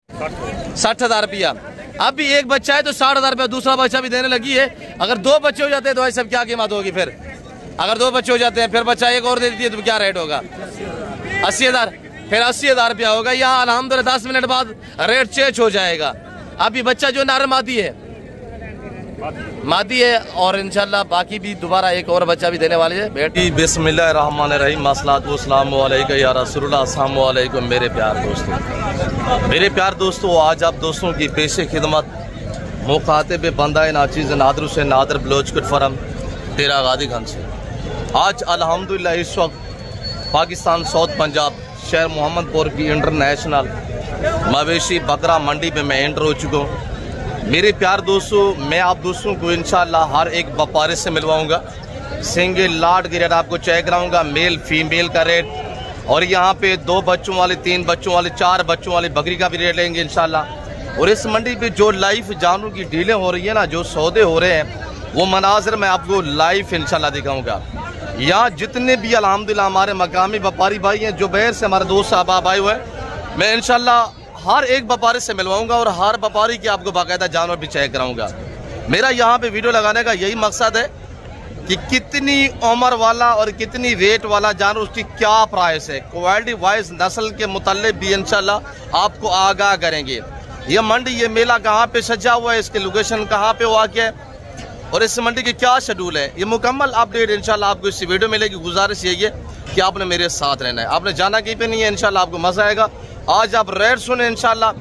60,000 रुपया। अब भी एक बच्चा है तो 60,000 रुपया दूसरा बच्चा भी देने लगी है। अगर 2 बच्चे हो जाते हैं तो भाई सब क्या कीमत होगी फिर? अगर 2 बच्चे हो जाते हैं फिर बच्चा एक और दे देती है तो क्या रेट होगा? 80,000, फिर 80,000 रुपया होगा। यहाँ अल्हम्दुलिल्लाह 10 मिनट बाद रेट चेंज हो जाएगा। अभी बच्चा जो नार मादी है और इंशाल्लाह बाकी भी दोबारा एक और बच्चा भी देने वाले हैं। बिस्मिल्लाहिर्रहमानिर्रहीम, अस्सलातु वस्सलामु अलैका या रसूलुल्लाह, अस्सलामु अलैकुम मेरे प्यार दोस्तों, आज आप दोस्तों की पेशे खिदमत मुखातिब बंदा नाचीज़ नादर से नादर बलोचकुट फरम तेरा गादी गंज से। आज अल्हम्दुलिल्लाह इस वक्त पाकिस्तान साउथ पंजाब शहर मोहम्मदपुर की इंटरनेशनल मवेशी बकरा मंडी में मैं एंटर हो चुका हूँ। मेरे प्यार दोस्तों, मैं आप दोस्तों को इंशाल्लाह हर एक व्यापारी से मिलवाऊंगा। सिंगल लाट की रेट आपको चेक कराऊंगा, मेल फीमेल का रेट, और यहाँ पे 2 बच्चों वाले, 3 बच्चों वाले, 4 बच्चों वाली बकरी का भी रेट लेंगे इंशाल्लाह। और इस मंडी पे जो लाइव जानवरों की डीलें हो रही है ना, जो सौदे हो रहे हैं, वो मनाजर मैं आपको लाइव इंशाल्लाह दिखाऊंगा। यहाँ जितने भी अल्हम्दुलिल्लाह हमारे मकामी व्यापारी भाई हैं, जो बाहर से हमारे दोस्त साहब आए हुए हैं, मैं इंशाल्लाह हर एक व्यापारी से मिलवाऊंगा और हर व्यापारी की आपको बाकायदा जानवर भी चेक कराऊंगा। मेरा यहाँ पे वीडियो लगाने का यही मकसद है कि कितनी उम्र वाला और कितनी रेट वाला जानवर, उसकी क्या प्राइस है, क्वालिटी वाइज नस्ल के मुताल्लिक भी इंशाल्लाह आपको आगाह करेंगे। ये मंडी, ये मेला कहाँ पे सजा हुआ है, इसकी लोकेशन कहाँ पे वाक़ है और इस मंडी के क्या शेड्यूल है, ये मुकम्मल अपडेट इंशाल्लाह आपको इस वीडियो में मिलेगी। गुजारिश यही है कि आपने मेरे साथ रहना है, आपने जाना कहीं पे नहीं है, इंशाल्लाह आपको मजा आएगा। आज आप रेट सुने इंशाल्लाह,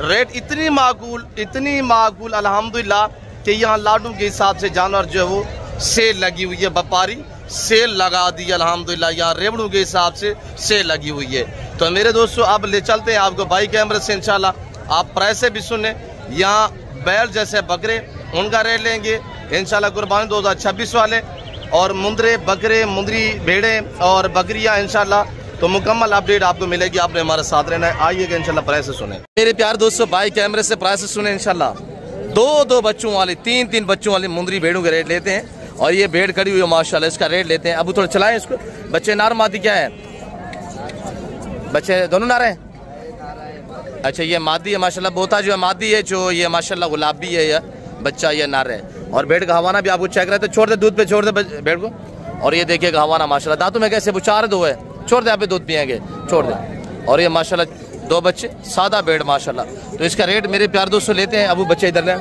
रेट इतनी माकूल अल्हम्दुलिल्लाह कि यहाँ लाडू के हिसाब से जानवर जो है वो सेल लगी हुई है, व्यापारी सेल लगा दी अल्हम्दुलिल्लाह, यहाँ रेवड़ू के हिसाब से सेल लगी हुई है। तो मेरे दोस्तों अब ले चलते हैं आपको बाई कैमरे से इंशाल्लाह। आप प्राइस भी सुने, यहाँ बैल जैसे बकरे उनका रेट लेंगे इंशाल्लाह, कुर्बानी 2026 वाले, और मुंदरे बकरे, मुंदरी भेड़े और बकरियाँ इंशाल्लाह। तो मुकम्मल अपडेट आपको मिलेगी, आपने हमारे साथ रहना है। आइएगा इंशाल्लाह, प्राइस सुने मेरे प्यार दोस्तों, बाई कैमरे से प्राइस सुने इंशाल्लाह। 2 बच्चों वाली, 3 बच्चों वाली मुंदरी भेड़ों के रेट लेते हैं, और ये भेड़ खड़ी हुई है माशाल्लाह, इसका रेट लेते हैं। अब थोड़ा चलाएं इसको। बच्चे नार मादी क्या है? बच्चे दोनों नार हैं? अच्छा, ये मादी है माशाल्लाह, बोता जो है मादी है, जो ये माशाल्लाह गुलाबी है, यह बच्चा ये नार है। और भेड़ का हवाना भी आपको चेक रहता है, छोड़ दे दूध पे, छोड़ दे भेड़ को। और ये देखिएगा हवाना माशाल्लाह, दांतों में कैसे बुचार 2 है, छोड़ दे, आप दूध पियेंगे, छोड़ दे। और ये माशाल्लाह 2 बच्चे, सादा भेड़ माशाल्लाह। तो इसका रेट मेरे प्यार दोस्तों लेते हैं, अबू बच्चे इधर ले,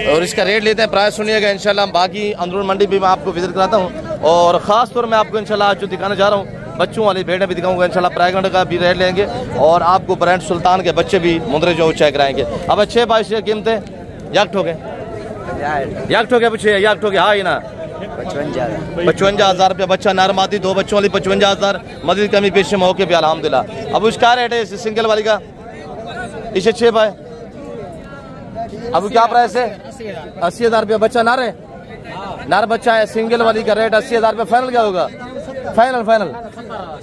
और इसका रेट लेते हैं, प्राइस सुनिएगा इंशाल्लाह। बाकी अंदरून मंडी भी मैं आपको विजिट कराता हूँ, और ख़ास तौर में आपको इंशाल्लाह आज जो दिखाने जा रहा हूँ, बच्चों वाली भेड़ें भी दिखाऊंगा इंशाल्लाह। प्रेगनेंट का भी रेट लेंगे, और आपको ब्रांड सुल्तान के बच्चे भी मुंदरे जो चेक कराएंगे। अब 6 बाईस कीमतें याक ठोके, याक ठोके पूछे, याक ठोके, हाँ ही ना 55,000 रुपया बच्चा नार मादी, 2 बच्चों वाली 55,000, मजीद कमी पेश मौके पे अल्हम्दुलिल्लाह। अब उसका रेट है इस सिंगल वाली का, इसे 6 बाय, अब क्या प्राइस है? 80,000 रुपया बच्चा नार है, नार बच्चा है, सिंगल वाली का रेट 80,000 रुपया। फाइनल क्या होगा? फाइनल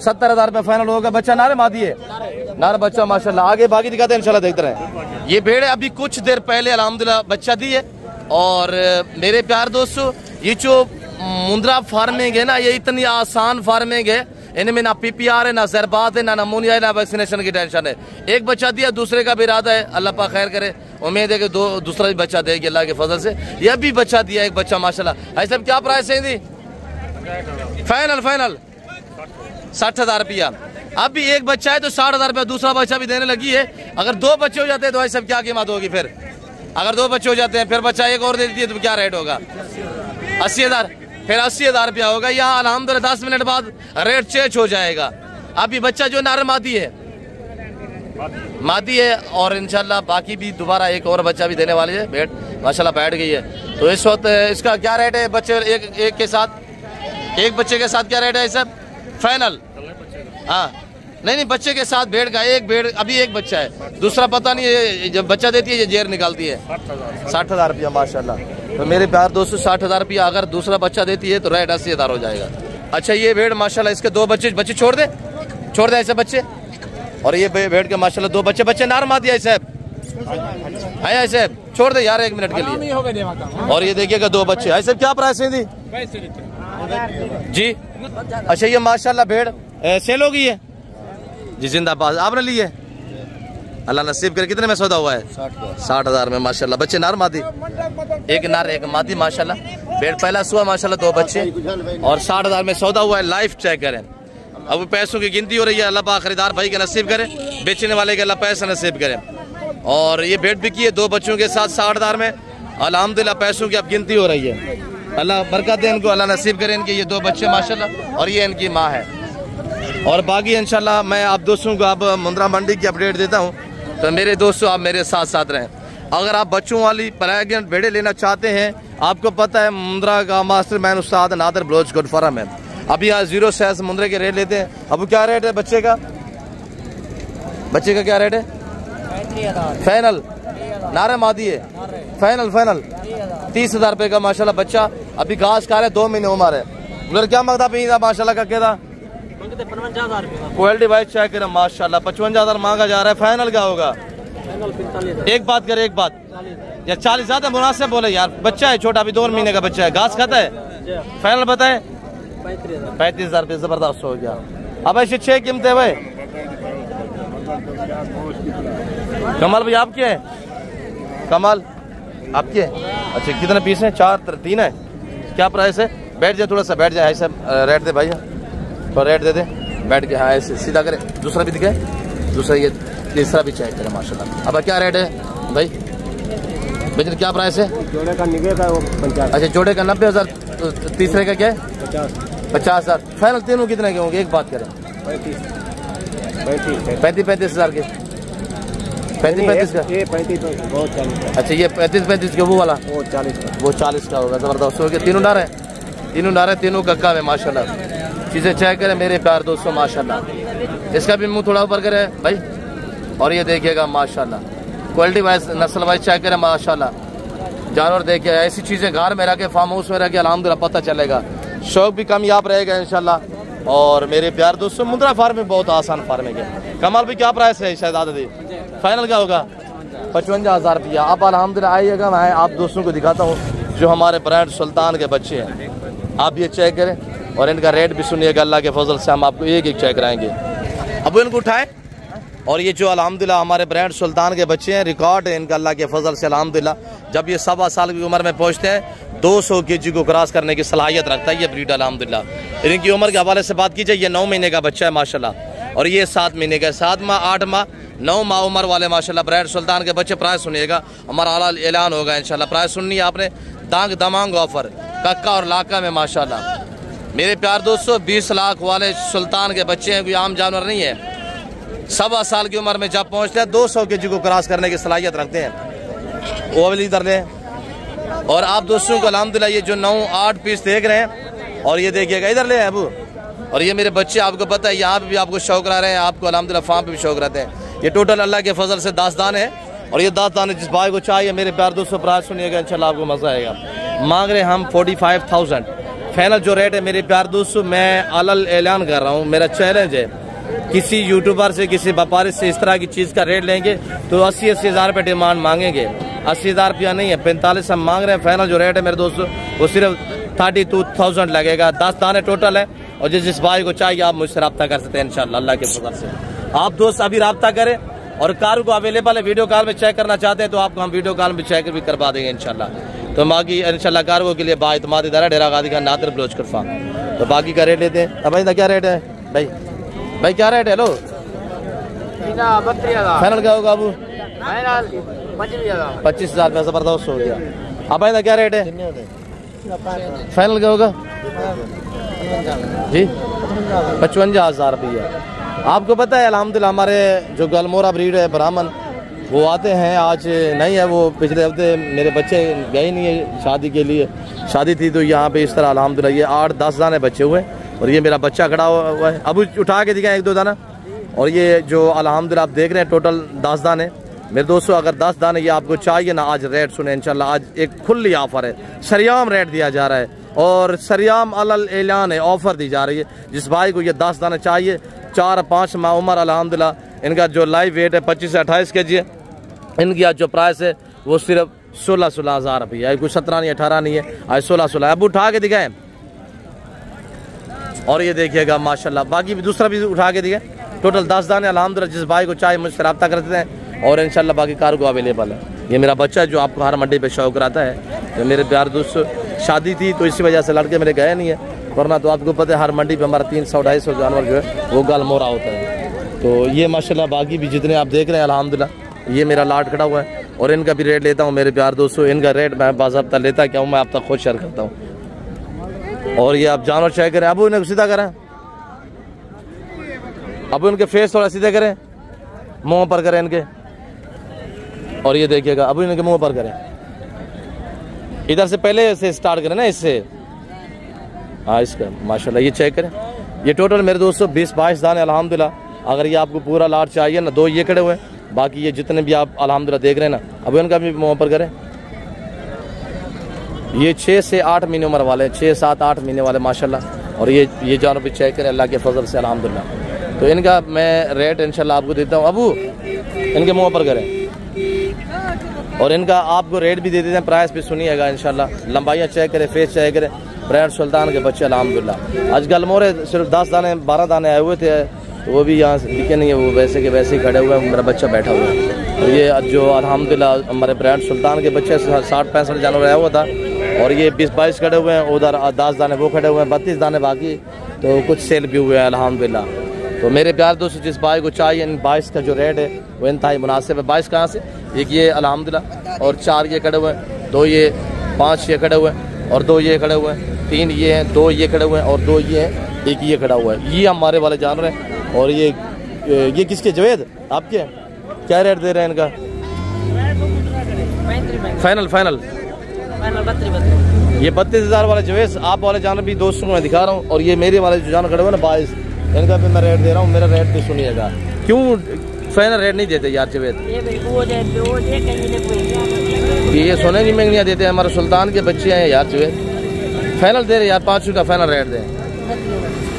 70,000 रुपया फाइनल होगा। बच्चा नार मादी है, नार बच्चा माशाल्लाह। आगे बाकी दिखाते हैं इंशाल्लाह, देखते रहे। ये भेड़ अभी कुछ देर पहले अल्हम्दुलिल्लाह बच्चा दी है। और मेरे प्यार दोस्तों, ये जो मुंद्रा फार्मिंग है ना, ये इतनी आसान फार्मिंग है, इनमें ना PPR है, ना जरबात है, ना नमूनिया है, ना वैक्सीनेशन की टेंशन है। एक बच्चा दिया, दूसरे का भी इरादा है, अल्लाह पाक खैर करे, उम्मीद है कि दूसरा भी बच्चा देगी अल्लाह के फजल से। यह भी बच्चा दिया एक बच्चा माशाल्लाह। ऐसा क्या प्राइस है दी? फाइनल 60,000 रुपया। अब भी एक बच्चा है तो 60,000 रुपया दूसरा बच्चा भी देने लगी है। अगर 2 बच्चे हो जाते हैं तो भाई सब क्या कीमत होगी फिर? अगर 2 बच्चे हो जाते हैं फिर बच्चा एक और दे देती है तो क्या रेट होगा? 80,000, फिर 80,000 रुपया होगा। यहाँ अल्हम्दुलिल्लाह 10 मिनट बाद रेट चेंज हो जाएगा। अभी बच्चा जो नार मादी है, और इंशाल्लाह बाकी भी दोबारा एक और बच्चा भी देने वाले है। भेड़ माशाल्लाह बैठ गई है। तो इस वक्त इसका क्या रेट है? बच्चे एक के साथ, एक बच्चे के साथ क्या रेट है सब? फाइनल, हाँ नहीं बच्चे के साथ भेड़ का, एक भेड़ अभी एक बच्चा है, दूसरा पता नहीं है, जब बच्चा देती है ये जेर निकालती है। 60,000 रुपया माशाल्लाह। तो मेरे प्यार दोस्तों 60,000 रुपया अगर दूसरा बच्चा देती है तो रेट 80,000 हो जाएगा। अच्छा, ये भेड़ माशाल्लाह, इसके 2 बच्चे छोड़ दे ऐसे बच्चे। और ये भेड़ के माशाल्लाह 2 बच्चे नार मार दिया साहब, आया साहब, छोड़ दे यार 1 मिनट के लिए। और ये देखिएगा 2 बच्चे। ऐसे क्या प्राइस है दी जी? अच्छा, ये माशाल्लाह भेड़ सेल हो गई है जी, जिंदाबाद। आपने ली है? अल्लाह नसीब करे। कितने में सौदा हुआ है? 60,000 में माशाल्लाह। बच्चे नर मादी? एक नर एक मादी माशाल्लाह। बेड पहला सुआ माशाल्लाह, 2 बच्चे और 60,000 में सौदा हुआ है। लाइफ चेक करें। अब पैसों की गिनती हो रही है। अल्लाह पाक खरीदार भाई के नसीब करे, बेचने वाले के अल्लाह पैसा नसीब करे। और ये बेड बिकी है 2 बच्चों के साथ 60,000 में। अल्हम्दुलिल्लाह पैसों की अब गिनती हो रही है। अल्लाह बरकत दे इनको, अल्लाह नसीब करे इनके ये 2 बच्चे माशाल्लाह। और ये इनकी माँ है। और बाकी इंशाल्लाह मैं आप दोस्तों को अब मुंद्रा मंडी की अपडेट देता हूँ। तो मेरे दोस्तों आप मेरे साथ साथ रहें। अगर आप बच्चों वाली प्रेग्नेंट भेड़े लेना चाहते हैं, आपको पता है मुंद्रा का मास्टर मैन उस्ताद नादर बलोच गुड फार्म है। अभी यहाँ 0 साइज मुंद्रे के रेट लेते हैं। अब क्या रेट है बच्चे का? बच्चे का क्या रेट है? फाइनल नारे मादी है। फाइनल 30,000 रुपये का माशाल्लाह बच्चा। अभी घास खा रहे, 2 महीने उम्र है। उधर क्या मांगता पीता माशाल्लाह का कहता? क्वालिटी वाइज चेक करें माशाल्लाह। 55,000 मांगा जा रहा है। फाइनल क्या होगा? एक बात करे, एक बात या 40 ज्यादा मुनासिब बोले यार। बच्चा है छोटा, अभी 2 महीने का बच्चा है, घास खाता है। फाइनल बताए 35,000 रुपये। जबरदस्त हो गया। अब ऐसे 6 कीमतें भाई। कमाल भाई आपके हैं? कमाल आपके? अच्छा कितने पीस हैं? 4 3 है। क्या प्राइस है? बैठ जाए, थोड़ा सा बैठ जाए। ऐसा रेट दे भाई, तो रेट दे दे, बैठ के। हाँ ऐसे सीधा करे। दूसरा भी दिखाए, दूसरा ये तीसरा भी चेक करें माशाल्लाह। अब क्या रेट है भाई? भैया क्या प्राइस है? जोड़े का 50। अच्छा जोड़े का 90,000। तीसरे का क्या है? 50,000। फाइनल तीनों कितने के होंगे? एक बात करें 35,000 के। 35 का? अच्छा ये 35 के वो वाला वो 40 का होगा। जबरदस्त हो गया। तीनों नारे तीनों कक्का में माशाल्लाह। चीजें चेक करें मेरे प्यार दोस्तों माशाल्लाह। इसका भी मुंह थोड़ा ऊपर करे भाई। और ये देखिएगा माशाल्लाह, क्वालिटी वाइज नस्ल वाइज चेक करें माशाल्लाह। जानवर देखिए, ऐसी चीजें घर में रह के फार्म हाउस में रह के अल्हम्दुलिल्लाह पता चलेगा। शौक भी कामयाब रहेगा इंशाल्लाह। और मेरे प्यार दोस्तों मुंद्रा फार्म में बहुत आसान फार्मिंग है। कमाल भी क्या प्राइस है शायद दी? फाइनल क्या होगा? 55,000 रुपया। अब अल्हम्दुलिल्लाह आइएगा, मैं आप दोस्तों को दिखाता हूँ जो हमारे ब्रांड सुल्तान के बच्चे हैं। आप ये चेक करें और इनका रेट भी सुनिएगा। अल्लाह के फजल से हम आपको एक चेक कराएंगे। अब इनको उठाए। और ये जो अल्हम्दुलिल्लाह हमारे ब्रांड सुल्तान के बच्चे हैं, रिकॉर्ड है इनका अल्लाह के फजल से अल्हम्दुलिल्लाह। जब ये 1.25 साल की उम्र में पहुँचते हैं 200 kg को क्रॉस करने की सलाहियत रखता है ये ब्रीड अल्हम्दुलिल्लाह। इनकी उम्र के हवाले से बात कीजिए, ये 9 महीने का बच्चा है माशाल्लाह। और ये 7 महीने का, 7 माह 8 माह 9 माह उम्र वाले माशाल्लाह ब्रांड सुल्तान के बच्चे। प्राइस सुनिएगा, हमारा आला ऐलान होगा इंशाल्लाह। प्राइस सुननी है आपने, दांग दमांग ऑफर कक्का और लाका में माशाल्लाह। मेरे प्यार दोस्तों 20 लाख वाले सुल्तान के बच्चे हैं, कोई आम जानवर नहीं है। 1.25 साल की उम्र में जब पहुंचते हैं 200 kg को क्रॉस करने की सलाहियत रखते हैं। वो वाली इधर लें। और आप दोस्तों को अल्हम्दुलिल्लाह ये जो 9-8 पीस देख रहे हैं, और ये देखिएगा इधर ले अबू। और ये मेरे बच्चे आपको पता है यहाँ पे भी आपको शौक रह रहे हैं, आपको अल्हम्दुलिल्लाह फार्म पे भी शौक रहते हैं। ये टोटल अल्लाह के फजल से दास्तान है। और ये दास्तान जिस भाई को चाहिए मेरे प्यार दोस्तों प्राइस सुनिएगा इंशाल्लाह आपको मजा आएगा। मांग रहे हम 45,000। फाइनल जो रेट है मेरे प्यार दोस्तों, मैं अलल ऐलान कर रहा हूँ, मेरा चैलेंज है। किसी यूट्यूबर से किसी व्यापारी से इस तरह की चीज़ का रेट लेंगे तो 80-80 हज़ार रुपये डिमांड मांगेंगे। 80,000 रुपया नहीं है, 45 हम मांग रहे हैं। फाइनल जो रेट है मेरे दोस्तों वो सिर्फ 32,000 लगेगा। 10 दाने टोटल है। और जिस भाई को चाहिए आप मुझसे रब्ता कर सकते हैं इंशाल्लाह अल्लाह के फजल से। आप दोस्त अभी रब्ता करें। और कार को अवेलेबल है, वीडियो कॉल में चेक करना चाहते हैं तो आपको हम वीडियो कॉल में चेक भी करवा देंगे इंशाल्लाह। तो बाकी इंशाल्लाह कार्गो के लिए बाइतमाद इदारा डेरा गादी का नादर बलोच फार्म। तो बाकी का रेट लेते हैं। अब भाई क्या रेट है भाई? भाई क्या रेट है? लो फाइनल क्या होगा अबू? 25,000 रुपया। जबरदस्त हो गया। अब भाई क्या रेट है? फाइनल क्या होगा जी? 55,000 रुपया। आपको पता है अल्हम्दुलिल्लाह हमारे जो गलमोरा ब्रीड है ब्राह्मण वो आते हैं, आज नहीं है वो, पिछले हफ्ते मेरे बच्चे गए नहीं है शादी के लिए। शादी थी तो यहाँ पे इस तरह अल्हम्दुलिल्लाह ये 8-10 दाने बच्चे हुए। और ये मेरा बच्चा खड़ा हुआ है। अब उठा के दिखाएं 1-2 दाना। और ये जो अल्हम्दुलिल्लाह आप देख रहे हैं टोटल 10 दाने मेरे दोस्तों। अगर 10 दाने ये आपको चाहिए ना, आज रेट सुने इंशाल्लाह। आज एक खुली ऑफर है, सरियाम रेट दिया जा रहा है और सरियाम अलल ऐलान है, ऑफर दी जा रही है। जिस भाई को ये 10 दाने चाहिए, 4-5 माह उम्र अल्हम्दुलिल्लाह। इनका जो लाइव वेट है 25 से 28 kg है। इनकी आज जो प्राइस है वो सिर्फ 16-16 हज़ार रुपया है, कोई 17 नहीं 18 नहीं है, आज 16-16। अब उठा के दिखाएं। और ये देखिएगा माशाल्लाह, बाकी भी दूसरा भी उठा के दिखाएं। टोटल 10 दाने अल्हम्दुलिल्लाह। जिस भाई को चाहे मुझसे रब्ता करते हैं और इंशाल्लाह बाकी कार्गो अवेलेबल है। ये मेरा बच्चा जो आपको हर मंडी पे शो कराता है, तो मेरे प्यार दोस्त शादी थी तो इसी वजह से लड़के मेरे गए नहीं है, वरना तो आपको पता है हर मंडी पे हमारा 300-250 जानवर जो है वो गाल मोरा होता है। तो ये माशाल्लाह बाकी भी जितने आप देख रहे हैं अल्हम्दुलिल्लाह ये मेरा लाट खड़ा हुआ है और इनका भी रेट लेता हूँ मेरे प्यार दोस्तों। इनका रेट मैं बाज़ाब्ता लेता क्या हूँ, मैं आप तक खुद शेयर करता हूँ। और ये आप जानवर चेक करें, अब इन्हें सीधा करें, अब इनके फेस थोड़ा सीधे करें, मुँह पर करें इनके, और ये देखिएगा अब इनके मुँह पर करें, इधर से पहले से स्टार्ट करें ना इससे, हाँ इसका माशाल्लाह ये चेक करें। ये टोटल मेरे दोस्तों 20-22 दाने अल्हम्दुलिल्लाह। अगर ये आपको पूरा लाट चाहिए ना, 2 ये खड़े हुए हैं, बाकी ये जितने भी आप अल्हम्दुलिल्लाह देख रहे हैं ना, अब इनका भी मुँह पर करें। ये 6 से 8 महीने उम्र वाले, 6, 7, 8 महीने वाले माशाल्लाह। और ये जानवर भी चेक करें अल्लाह के फजल से अल्हम्दुलिल्लाह। तो इनका मैं रेट इंशाल्लाह आपको देता हूँ। अबू इनके मुँह पर करें और इनका आपको रेट भी दे देते हैं, प्राइस भी सुनिएगा इंशाल्लाह। लंबाइयाँ चेक करें, फेस चेक करें, ब्रांड सुल्तान के बच्चे अल्हम्दुलिल्लाह। आज गलमोरे सिर्फ 10 दाने 12 दाने आए हुए थे, तो वो भी यहाँ से दिखे नहीं है, वो वैसे के वैसे ही खड़े हुए हैं, मेरा बच्चा बैठा हुआ है। और ये जो अल्हम्दुलिल्लाह हमारे ब्रांड सुल्तान के बच्चे 60-65 जानवर आया हुआ था, और ये 20-22 खड़े हुए हैं, उधर 10 दाने वो खड़े हुए हैं, 32 दाने बाकी, तो कुछ सेल भी हुए हैं अल्हम्दुलिल्लाह। तो मेरे प्यार दोस्तों जिस भाई को चाहिए, इन 22 का जो रेट है वो इंतहाई मुनासिब है। 22 कहाँ से, एक ये अल्हम्दुलिल्लाह, और 4 ये खड़े हुए हैं, 2 ये, 5 ये खड़े हुए हैं, और 2 ये खड़े हुए हैं, 3 ये हैं, 2 ये खड़े हुए हैं, और 2 ये हैं, 1 ये खड़ा हुआ है। ये हमारे वाले जानवर हैं। और ये किसके, जवेद आपके, क्या रेट दे रहे हैं इनका? फाइनल ये 32,000 वाले जवेद, आप वाले जानवर भी दोस्तों को मैं दिखा रहा हूँ। और ये मेरे वाले जो जानवर खड़े हुए ना 22, इनका भी मैं रेट दे रहा हूँ। मेरा रेट भी सुनिएगा, क्यों फाइनल रेट नहीं देते यार जवेद? ये सोने की महंगियाँ देते हैं, हमारे सुल्तान के बच्चे हैं यार जवेद। फाइनल दे रहे यार, 5 का फाइनल रेट दें,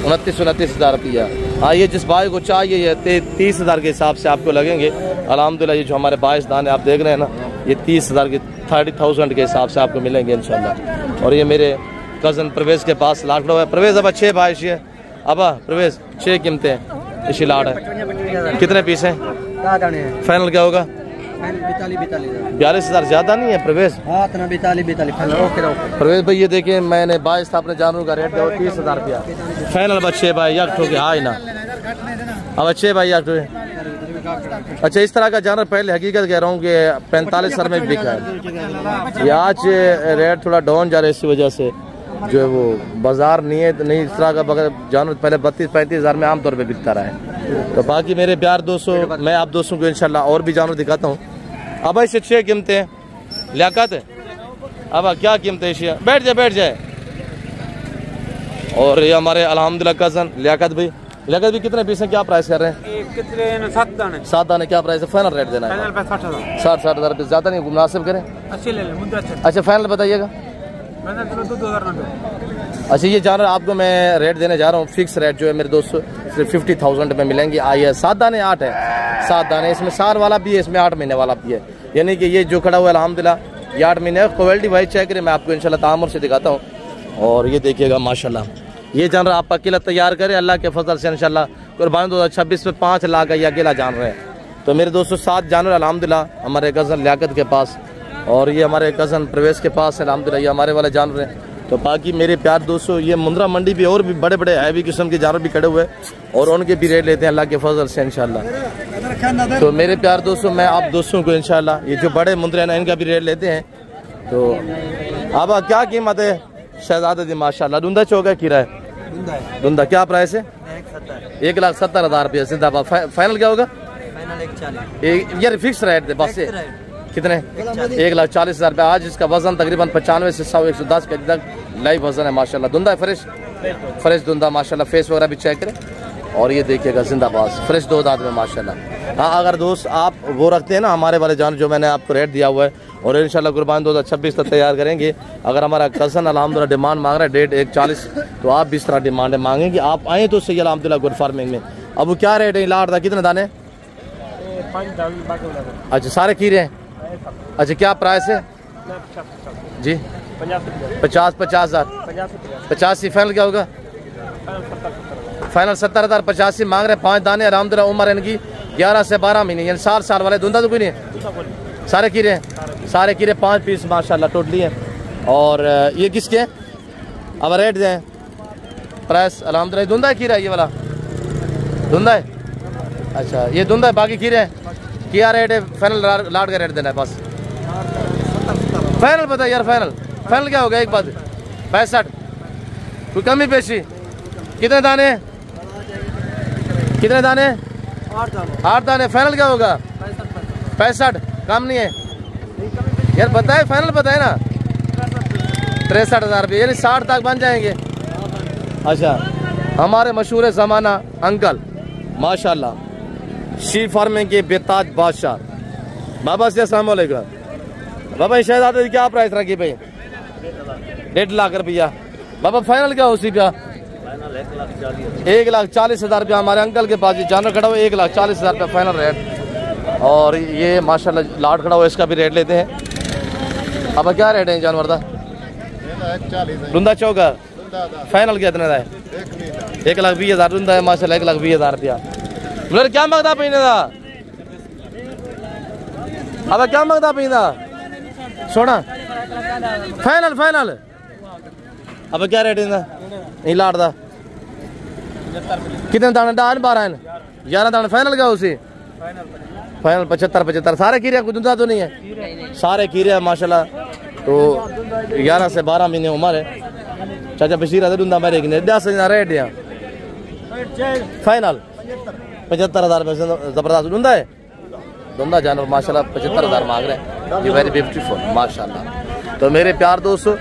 29,000 रुपया। हाँ ये जिस भाई को चाहिए ये 30,000 के हिसाब से आपको लगेंगे अल्हम्दुलिल्लाह। ये जो हमारे 22 दाने आप देख रहे हैं ना, ये 30,000 के 30,000 के हिसाब से आपको मिलेंगे इंशाल्लाह। और ये मेरे कज़न प्रवेश के पास लाट हुआ है। प्रवेश अब 6 भाई ये, अब प्रवेश 6 कीमतें इसी लाट है। कितने पीस हैं? फाइनल क्या होगा? 42,000 ज़्यादा नहीं है प्रवेश? हाँ 42 प्रवेश भाई ये देखिए, मैंने 22 अपने जानवरों का रेट दिया 30,000 रुपया। फाइनल बच्चे भाई एक ठोके हाँ ही ना, अब अच्छे भाई एक ठोके। अच्छा इस तरह का जानवर पहले हकीकत कह रहा हूँ कि 45,000 में बिका है। ये आज रेट थोड़ा डाउन जा रहा है, इसी वजह से जो है वो बाजार नहीं है, तो नहीं इस तरह का बगैर जानवर पहले 32-35,000 में आमतौर पे बिकता रहा है। तो बाकी मेरे प्यार दोस्तों, मैं आप दोस्तों को इंशाल्लाह और भी जानवर दिखाता हूँ। अब ऐसे 6 कीमतें लियाकत है, अब क्या कीमतें इशिया, बैठ जाए। और ये हमारे अल्हम्दुलिल्लाह कज़न लियाकत भी कितने पीस हैं, क्या प्राइस कर रहे हैं? 7 दाने क्या प्राइस है? फाइनल रेट देना है 60,000 रुपये, ज़्यादा नहीं, मुनासिब करें। अच्छा फाइनल बताइएगा। अच्छा ये जानवर आपको मैं रेट देने जा रहा हूँ, फिक्स रेट जो है मेरे दोस्तों सिर्फ 50,000 में मिलेंगी। आई है 7 दाने 8 है, 7 दाने, इसमें 4 वाला भी है, इसमें 8 महीने वाला भी है। यानी कि ये जो खड़ा हुआ है अल्हम्दुलिल्लाह ये 8 महीने क्वालिटी वाइज चेक करें, मैं आपको इंशाल्लाह तामुर से दिखाता हूँ। और ये देखिएगा माशाल्लाह, ये जानवर आप अकेला तैयार करें अल्लाह के फजल से इंशाल्लाह। कुर्बानी 2026 में 5 लाख का ये अकेला जानवर है। तो मेरे दोस्तों 7 जानवर अल्हम्दुलिल्लाह हमारे कज़न लियाकत के पास, और ये हमारे कज़न प्रवेश के पास अल्हम्दुलिल्लाह ये हमारे वाले जानवर हैं। तो बाकी मेरे प्यार दोस्तों ये मुंद्रा मंडी पे और भी बड़े बड़े हैवी किस्म के जानवर भी खड़े हुए और उनके भी रेट लेते हैं अल्लाह के फजल से इंशाल्लाह। तो मेरे प्यार दोस्तों मैं आप दोस्तों को इंशाल्लाह ये जो बड़े मुंद्रे हैं ना इनका भी रेट लेते हैं। तो अब क्या कीमत है शहजादे दी? माशाल्लाह धुंधा चौका किरा है, धुंधा क्या प्राइस है? 1,70,000 रुपये। जिंदाबाद। फाइनल क्या होगा? यार फिक्स रेट दे बस। कितने? 1,40,000 रुपये। आज इसका वजन तकरीबन 95 से 100-110 के तक लाइव वजन है माशाल्लाह। धुंधा है, फ्रेश धुंधा माशाल्लाह। फेस वगैरह भी चेक करें। और ये देखिएगा जिंदाबाद, फ्रेश 2 दांत में माशाल्लाह। हाँ अगर दोस्त आप वो रखते हैं ना हमारे वाले जानवर जो मैंने आपको रेट दिया हुआ है, और इंशाल्लाह कुर्बान 2026 तक तैयार करेंगे। अगर हमारा कज़न अल्हम्दुलिल्लाह डिमांड मांग रहा है डेट 1,40, तो आप भी इस तरह डिमांड मांगेंगे। आप आएँ तो सही अल्हम्दुलिल्लाह गुड फार्मिंग में। अब वो क्या रेट है लाट था? कितने दाने? अच्छा सारे खीरे हैं। अच्छा क्या प्राइस है जी? 50,000। 85 फाइनल क्या होगा? फाइनल 70,000। 85 मांग रहे हैं। 5 दाने अल्हम्दुलिल्लाह। उम्र इनकी 11 से 12 महीने यानी 4 साल वाले। धुंधा तो कोई नहीं है, सारे कीरे हैं, सारे कीरे 5 पीस माशाल्लाह टोटली हैं। और ये किसके हैं? अब रेट दें प्राइस अल्हम्दुलिल्लाह। धुंधा है कीरा ये वाला? धुंधा है, अच्छा ये धुंधा है, बाकी कीरे हैं। क्या रेट है? फाइनल लाट का रेट देना है बस, फाइनल पता है यार, फाइनल क्या होगा? एक बात 65, कोई कमी पेशी? कितने दाने? कितने दाने? 8 दाने। फाइनल क्या होगा? 65, कम नहीं है यार, बताए फाइनल बताए ना। 63,000 रुपये यानी 60 तक बन जाएंगे। अच्छा, हमारे मशहूर ज़माना अंकल माशाल्लाह, शी फार्मिंग के बेताज बादशाह बाबा से अस्सलाम वालेकुम। बाबा शहजादे की क्या प्राइस रखी भाई? 1.5 लाख रुपया। बाबा फाइनल क्या उसी का? 1,40,000 रुपया। हमारे अंकल के पास जानवर खड़ा हुआ 1,40,000 रुपया फाइनल रेट। और ये माशाल्लाह लाट खड़ा हुआ, इसका भी रेट लेते हैं। अब क्या रेट है जानवर का? रुंदा चौका फाइनल कितना है? 1,20,000 रुंदा है माशाल्लाह, 1,20,000 रुपया। बोले क्या मांगता पीने का? अब क्या मांगता पीना सोना? फाइनल अब क्या रेट है? नहीं लाट दा कितने दाने? 11 दाने। फाइनल क्या उसी? फाइनल 75। सारे कीरे कुछ धुंधा तो नहीं है? सारे कीरे हैं माशाल्लाह। तो 11 से 12 महीने उम्र है। चाचा बशीर आते धुंधा मेरे कितने? 10,000 रेट है फाइनल। 75,000 रुपये जबरदस्त धुंधा है। धुंधा जानवर माशाल्लाह 75,000 मांग रहे हैं। ये वेरी ब्यूटीफुल माशाल्लाह। तो मेरे प्यार दोस्तों,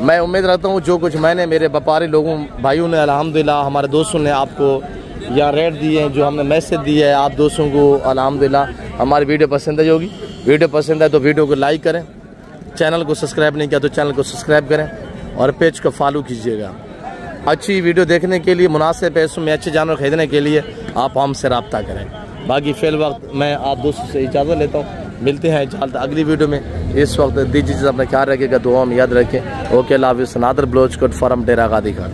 मैं उम्मीद रखता हूँ जो कुछ मैंने मेरे व्यापारी लोगों भाइयों ने अल्हम्दुलिल्लाह, हमारे दोस्तों ने आपको यहाँ रेट दिए हैं, जो हमने मैसेज दिए है आप दोस्तों को, अल्हम्दुलिल्लाह हमारी वीडियो पसंद आई होगी। वीडियो पसंद है तो वीडियो को लाइक करें, चैनल को सब्सक्राइब नहीं किया तो चैनल को सब्सक्राइब करें और पेज को फॉलो कीजिएगा। अच्छी वीडियो देखने के लिए, मुनासिब पैसों में अच्छे जानवर खरीदने के लिए आप हमसे रब्ता करें। बाकी फिल वक्त मैं आप दोस्तों से इजाज़त लेता हूँ, मिलते हैं जल्द अगली वीडियो में। इस वक्त दीजिए, अपना ख्याल रखिएगा, दुआ में याद रखें। ओके, अल्लाह हाफ़िज़। नादर ब्लोच कोट फार्म डेरा गादी खान।